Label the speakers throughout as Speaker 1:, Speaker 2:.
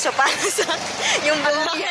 Speaker 1: siya para sa yung buhok.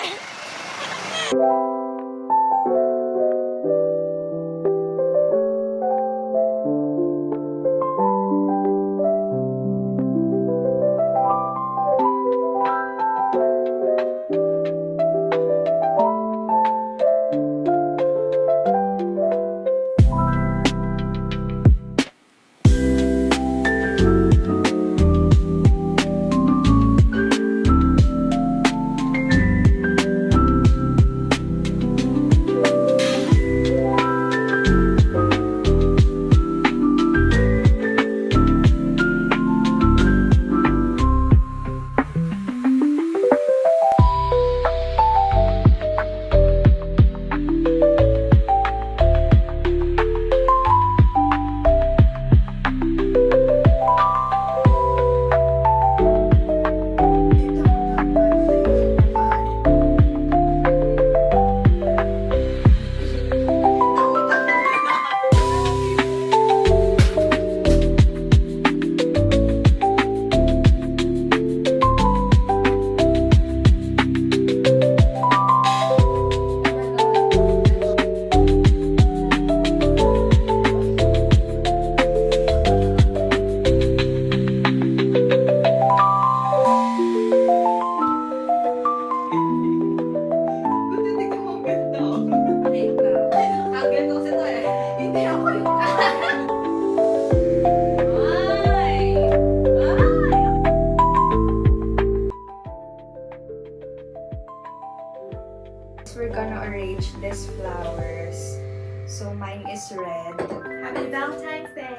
Speaker 2: We're gonna arrange these flowers. So mine is red.
Speaker 3: Happy Valentine's Day!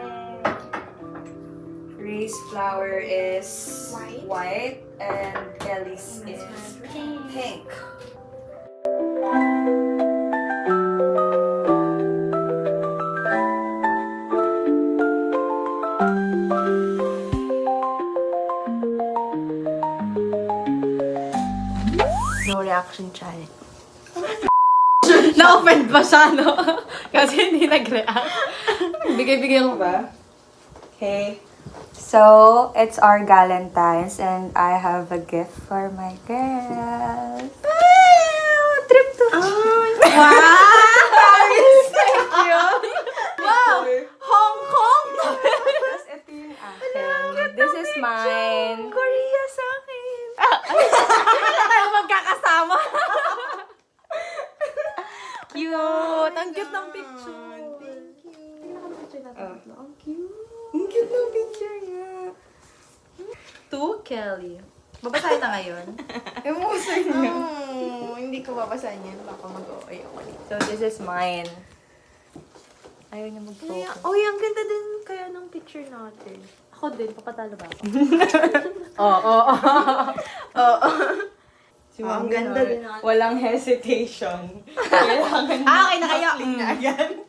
Speaker 2: Ray's flower is
Speaker 3: White.
Speaker 2: and Kelly's is pink.
Speaker 1: No reaction challenge.
Speaker 4: Na-offend pa siya, no? Kasi hindi nag-react. Bigay-bigay ko ba?
Speaker 2: Okay. So, it's our Galentine's and I have a gift for my girls. Trip to
Speaker 4: Wow! Paris! Thank you! Wow! Hong Kong!
Speaker 2: Tapos ito yung akin. This is mine.
Speaker 4: Korea sa akin. Hindi na tayo magkakasama. Cute! Ang cute ng picture. Thank you. Tingnan ko ng picture natin. Ang cute.
Speaker 2: Ang cute ng picture niya.
Speaker 4: To Kelly. Babasahin na ngayon.
Speaker 2: Emotion niya.
Speaker 1: Hindi ko babasahin yan. Baka mag-OA ako.
Speaker 2: So, this is mine. Ayaw niya mag-focus.
Speaker 4: Uy, ang ganda din kaya ng picture natin. Ako din, papatalo ba ako?
Speaker 2: Oo.
Speaker 1: Ang ganda din natin.
Speaker 2: Walang hesitation. Kailangan
Speaker 4: Okay na kayo.
Speaker 2: na agad.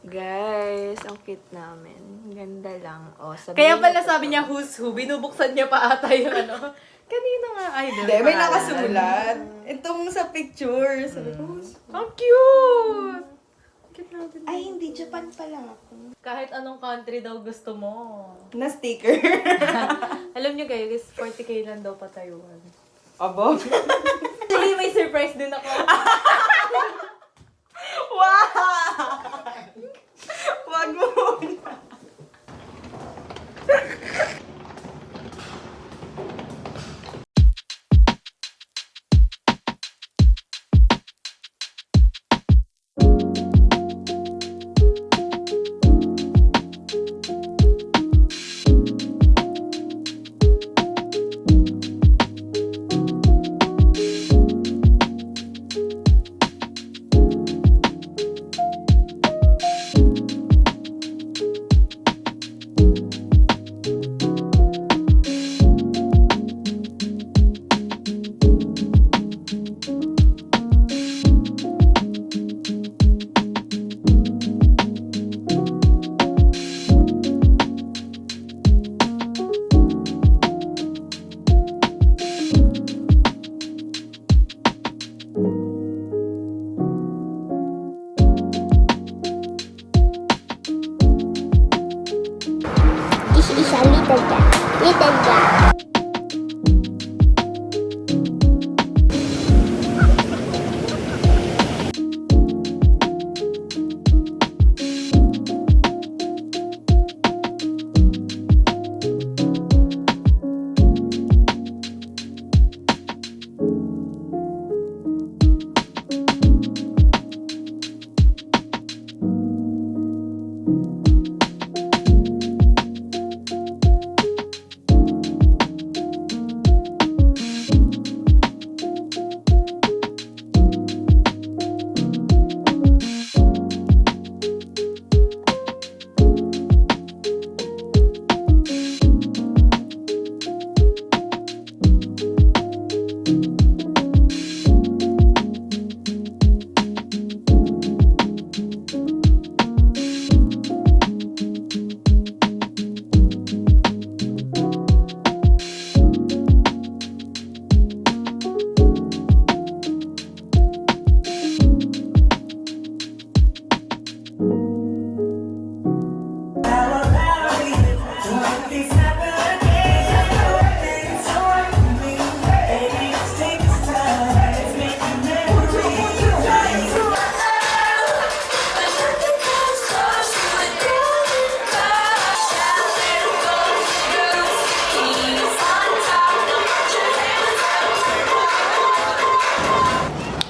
Speaker 1: Guys, ang cute namin. Ganda lang. O, sabihin
Speaker 4: Kaya pala
Speaker 1: niyo
Speaker 4: sabi niya who's who, binubuksan niya pa ata yung ano. Kanina nga, idol.
Speaker 2: Hindi, may nakasulat. Itong sa picture. Sabi ko,
Speaker 4: Ang cute! Cute natin.
Speaker 1: Ay, hindi. Japan pala ako.
Speaker 4: Kahit anong country daw gusto mo.
Speaker 2: na sticker.
Speaker 4: Alam niyo guys, 40k lang daw pa Taiwan.
Speaker 2: Abo?
Speaker 4: Actually, may surprise din ako.
Speaker 2: Wow! Wag mo muna.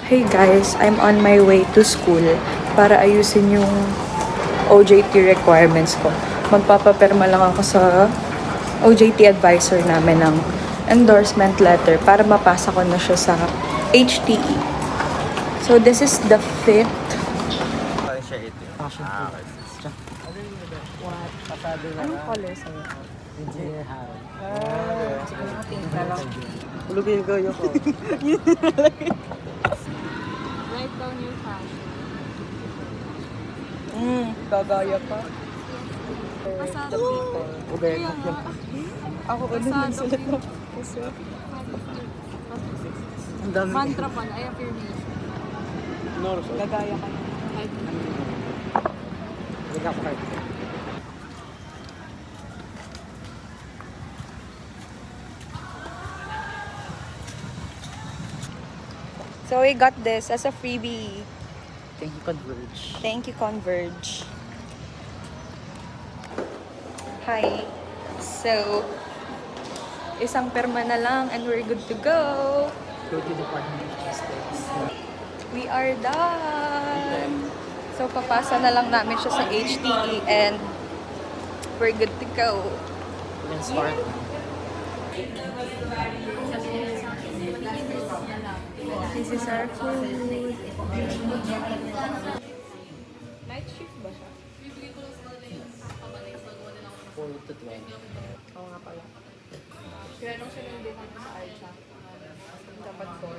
Speaker 2: Hey guys, I'm on my way to school para ayusin yung OJT requirements ko. Magpapaperma lang ako sa OJT advisor namin ng endorsement letter para mapasa ko na siya sa HTE. So this is the 5th. Anong color sa'yo?
Speaker 5: Engineer Harold.
Speaker 2: Sige, nakatingin na lang.
Speaker 5: Ulog yung gayo ko.
Speaker 1: Write down your fashion.
Speaker 2: Gagaya pa.
Speaker 1: Pasado.
Speaker 5: Okay.
Speaker 2: Ako ano nagsulat na puso.
Speaker 5: Ang dami.
Speaker 1: Mantra pa na, ay affirmation.
Speaker 2: Gagaya ka na.
Speaker 5: Hindi ka pa.
Speaker 2: So we got this as a freebie.
Speaker 5: Thank you, Converge.
Speaker 2: Thank you, Converge. Hi. So, isang perma na lang and we're good to go.
Speaker 5: Go to Department of Justice.
Speaker 2: We are done. So, papasa na lang namin siya sa HTE and we're good to go.
Speaker 5: We can start.
Speaker 2: This is our food.
Speaker 1: Night shift ba siya?
Speaker 5: 4 to 12.
Speaker 1: Oo nga pala. Kaya nung siya nung dito sa Archa. Dapat 4.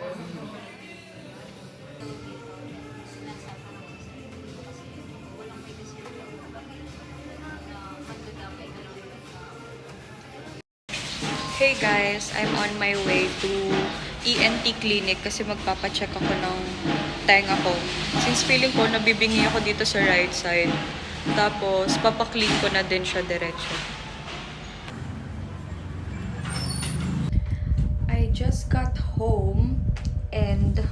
Speaker 2: Hey guys, I'm on my way to ENT clinic kasi magpapacheck ako ng tenga ko. Since feeling ko nabibingi ako dito sa right side. Tapos papaklean ko na din siya diretso. I just got home and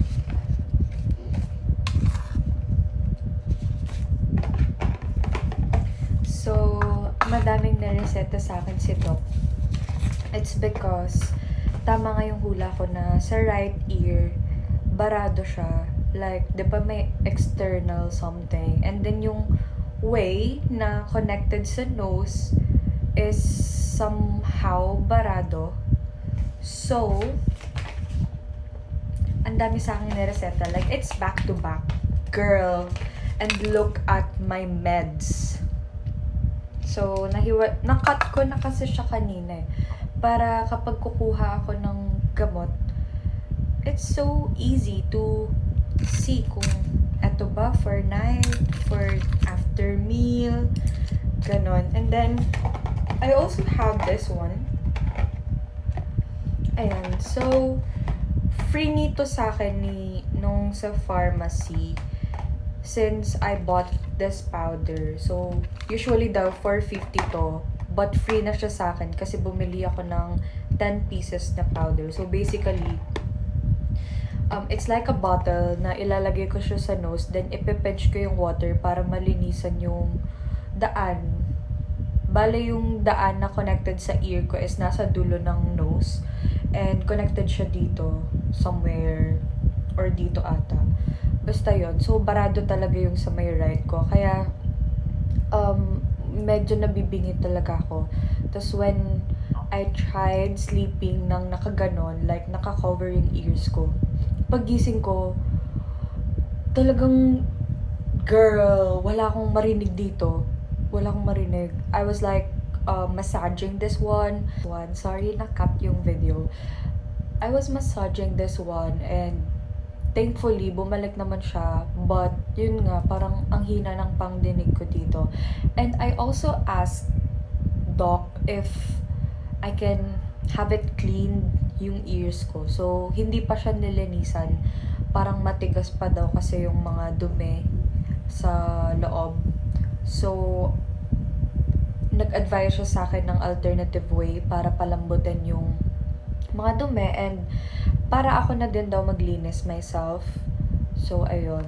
Speaker 2: so madaming nareseta sa akin si Doc. It's because tama nga yung hula ko na sa right ear, barado siya. Like, di ba may external something? And then yung way na connected sa nose is somehow barado. So, ang dami sa akin nireseta. Like, it's back to back. Girl. And look at my meds. So, na-cut ko na kasi siya kanina eh. Para kapag kukuha ako ng gamot, it's so easy to see kung eto ba for night, for after meal, ganon. And then, I also have this one. Ayan. So, free nito sa akin nung sa pharmacy since I bought this powder. So, usually daw 450 to. But free na siya sa akin kasi bumili ako ng 10 pieces na powder. So basically, it's like a bottle na ilalagay ko siya sa nose, then ipipedge ko yung water para malinisan yung daan. Bale yung daan na connected sa ear ko is nasa dulo ng nose. And connected siya dito, somewhere, or dito ata. Basta yun. So barado talaga yung sa may right ko. Kaya, medyo nabibingi talaga ako. Tapos when I tried sleeping nang nakaganon, like naka-cover yung ears ko, paggising ko, talagang, girl, wala akong marinig dito. Wala akong marinig. I was like, massaging this one. Sorry, na-cut yung video. I was massaging this one and thankfully, bumalik naman siya. But, yun nga, parang ang hina ng pangdinig ko dito. And I also asked Doc if I can have it cleaned yung ears ko. So, hindi pa siya nilinisan. Parang matigas pa daw kasi yung mga dumi sa loob. So, nag-advise siya sa akin ng alternative way para palambutin yung mga dumi and para ako na din daw maglinis myself. So, ayun.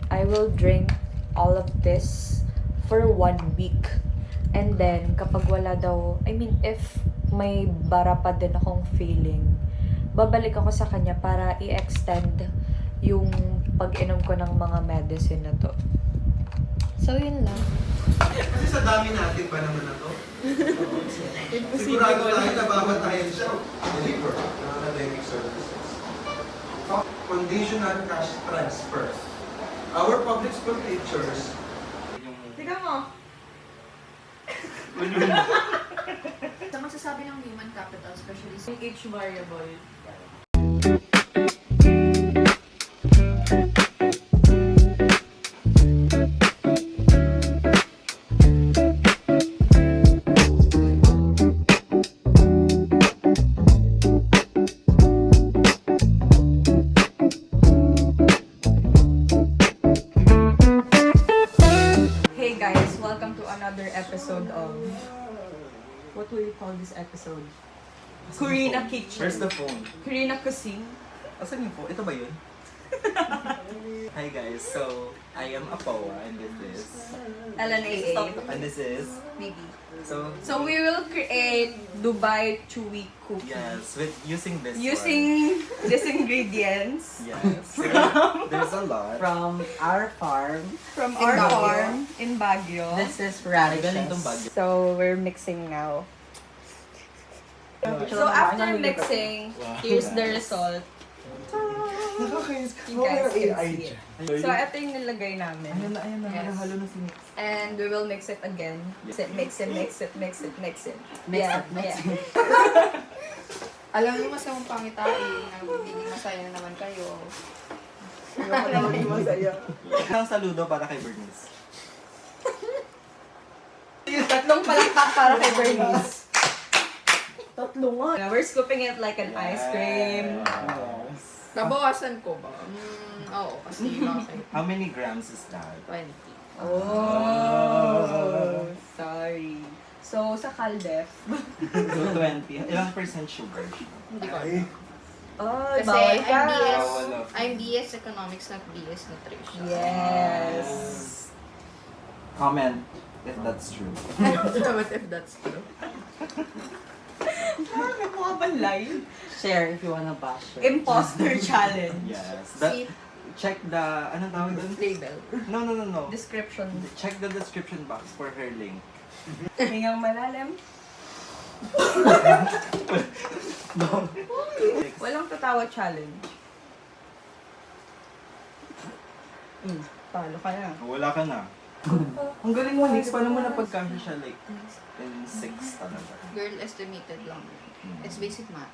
Speaker 2: I will drink all of this for 1 week. And then, kapag wala daw, I mean, if may bara pa din akong feeling, babalik ako sa kanya para i-extend yung pag-inom ko ng mga medicine na to. So, yun lang.
Speaker 6: Kasi sa dami natin pa naman na to. Sigurado tayo nababatayan siya. Deliver ng academic services. Conditional cash transfers. Our public school teachers.
Speaker 1: Tignan mo. Sa magsasabi ng human capital, especially sa age variable.
Speaker 2: Hey guys, welcome to another episode of... What will you call this episode? Kurina Kitchen.
Speaker 7: Where's the phone?
Speaker 2: Kurina Cuisine.
Speaker 7: Asan yung phone? Ito ba yun? Hi guys, so I am Apoa and this is...
Speaker 2: LNAA.
Speaker 7: And this is...
Speaker 2: Maybe.
Speaker 7: So,
Speaker 2: So we will create Dubai Chewy Cookie.
Speaker 7: yes, with using this
Speaker 2: Using these ingredients
Speaker 7: one. Yes. So, there's a lot.
Speaker 5: From our farm,
Speaker 2: from
Speaker 5: In
Speaker 2: our
Speaker 5: Baguio.
Speaker 2: farm in Baguio.
Speaker 5: this is
Speaker 7: Ay, ganitong
Speaker 5: radishes.
Speaker 7: bagyo.
Speaker 2: So we're mixing now. So after mixing, here's the result. You guys can see it. So ito yung nilagay namin.
Speaker 7: Ayan na,
Speaker 2: Yes.
Speaker 7: halo na si Mix.
Speaker 2: And we will mix it again. Mix it, mix it, mix it, mix it, mix it.
Speaker 5: Mix
Speaker 2: Yeah,
Speaker 5: it, mix
Speaker 2: yeah.
Speaker 1: Alam mo masamang pangitain na magiging masaya naman kayo.
Speaker 7: Isang saludo para kay Bernice.
Speaker 2: Tatlong palakpak para kay Bernice.
Speaker 4: Tatlo nga.
Speaker 2: We're scooping it like an ice cream.
Speaker 7: Yes.
Speaker 1: Nabawasan ko ba? Oo, kasi bakit?
Speaker 7: How many grams is that?
Speaker 1: 20.
Speaker 2: Oh, sorry. So, sa Caldef.
Speaker 7: 220. Ilang percent sugar?
Speaker 1: Hindi ko alam.
Speaker 2: Oh,
Speaker 1: Kasi
Speaker 2: bawal ka.
Speaker 7: Bawal.
Speaker 1: I'm BS Economics, not BS Nutrition.
Speaker 2: Yes.
Speaker 7: Comment if that's true.
Speaker 1: What if that's true?
Speaker 2: May mga balay.
Speaker 5: Share if you wanna bash it.
Speaker 2: Imposter challenge.
Speaker 7: Yes.
Speaker 1: See,
Speaker 7: Check the, anong tawag doon?
Speaker 1: label.
Speaker 7: No.
Speaker 2: Description.
Speaker 7: Check the description box for her link.
Speaker 2: Hingang malalim. Walang tatawa challenge. Talo ka na.
Speaker 7: Wala ka na. Ang galing mo, Nix. Paano mo napagkasya siya like in 6 talaga?
Speaker 1: Girl estimated lang. It's basic math.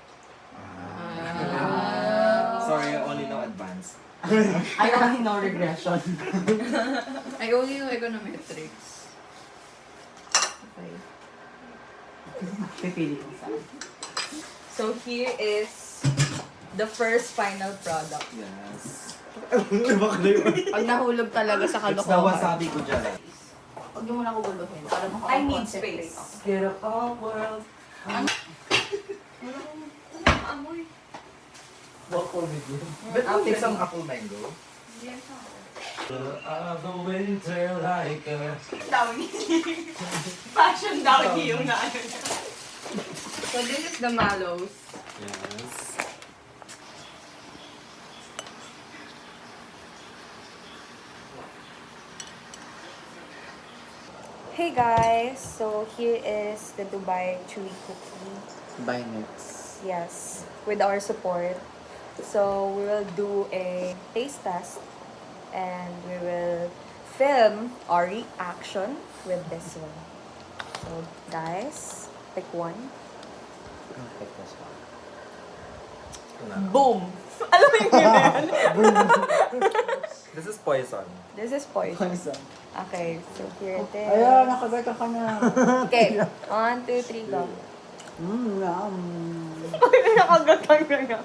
Speaker 7: Sorry, I only know advanced.
Speaker 5: I only know regression.
Speaker 1: I only know econometrics. Okay.
Speaker 5: Pipili ko sa
Speaker 2: So here is the first final product.
Speaker 7: Yes.
Speaker 1: Pag nahulog talaga sa
Speaker 7: It's the
Speaker 1: kalokohan.
Speaker 7: wasabi ko dyan.
Speaker 1: Huwag niyo muna ko guluhin. Para
Speaker 2: I need space.
Speaker 5: Get up all world.
Speaker 7: What for video? But I'll take some apple mango. The winter like a...
Speaker 2: Downy. Fashion downy yung naano niya. So this is the mallows.
Speaker 7: Yes.
Speaker 2: Hey guys, so here is the Dubai Chewy Cookie.
Speaker 5: By Nix.
Speaker 2: Yes, with our support. So we will do a taste test and we will film our reaction with this one. So guys, pick one.
Speaker 5: I'll pick this one.
Speaker 2: Boom! Alam mo yung yun?
Speaker 7: This is poison.
Speaker 2: This is poison. Okay, so here it is.
Speaker 5: Ayan, nakagata ka na.
Speaker 2: Okay, 1, 2, 3, go.
Speaker 5: Yum.
Speaker 2: Nakagatang na nga.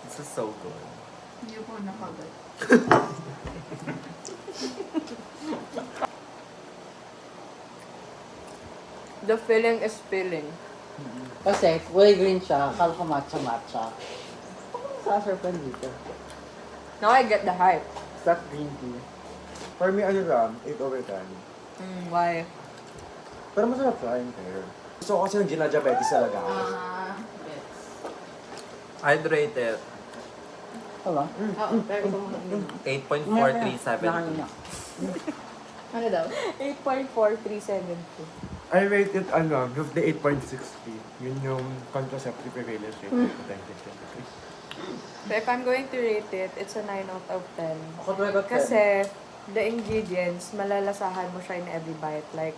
Speaker 7: This is so good.
Speaker 1: Hindi ko nakagat.
Speaker 2: The filling is filling.
Speaker 5: Kasi kulay green siya, akala ko matcha-matcha. Sasarpan dito.
Speaker 2: Now I get the hype.
Speaker 5: Black green tea.
Speaker 6: For me, ano lang, 8 over 10.
Speaker 2: Why?
Speaker 6: Pero masarap siya, yung pear. Gusto ko kasi yung ginadiabetes talaga ako.
Speaker 1: Yes.
Speaker 7: I'd rate it
Speaker 5: Wala.
Speaker 1: Oo, pero ito mo.
Speaker 7: 8.4372.
Speaker 1: Ano daw?
Speaker 2: 8.4372.
Speaker 8: I rate it, of the 8.60. Yun yung contraceptive prevalence rate of 2023.
Speaker 2: So if I'm going to rate it, it's a 9 out of 10.
Speaker 5: Ako talaga 10.
Speaker 2: Kasi the ingredients, malalasahan mo siya in every bite. Like,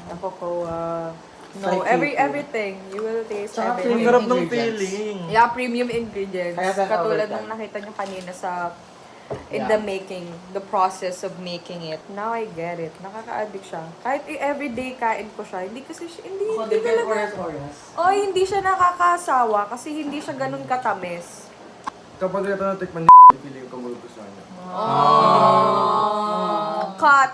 Speaker 2: nakokoa, no,
Speaker 5: Like
Speaker 2: everything. You will taste
Speaker 5: Tsaka
Speaker 2: everything.
Speaker 7: Ang sarap ng
Speaker 5: Ingredients.
Speaker 7: feeling.
Speaker 2: Yeah, premium ingredients.
Speaker 5: Kaya ka
Speaker 2: Katulad
Speaker 5: overtime.
Speaker 2: nung nakita nyo kanina sa in
Speaker 5: Yeah.
Speaker 2: the making, the process of making it. Now I get it. Nakaka-addict siya. Kahit everyday kain ko siya, hindi kasi siya, hindi talaga. Oh, hindi siya nakakasawa kasi hindi siya ganun katamis.
Speaker 8: Kapag ito natikman feeling ko multo sana.
Speaker 2: Cut!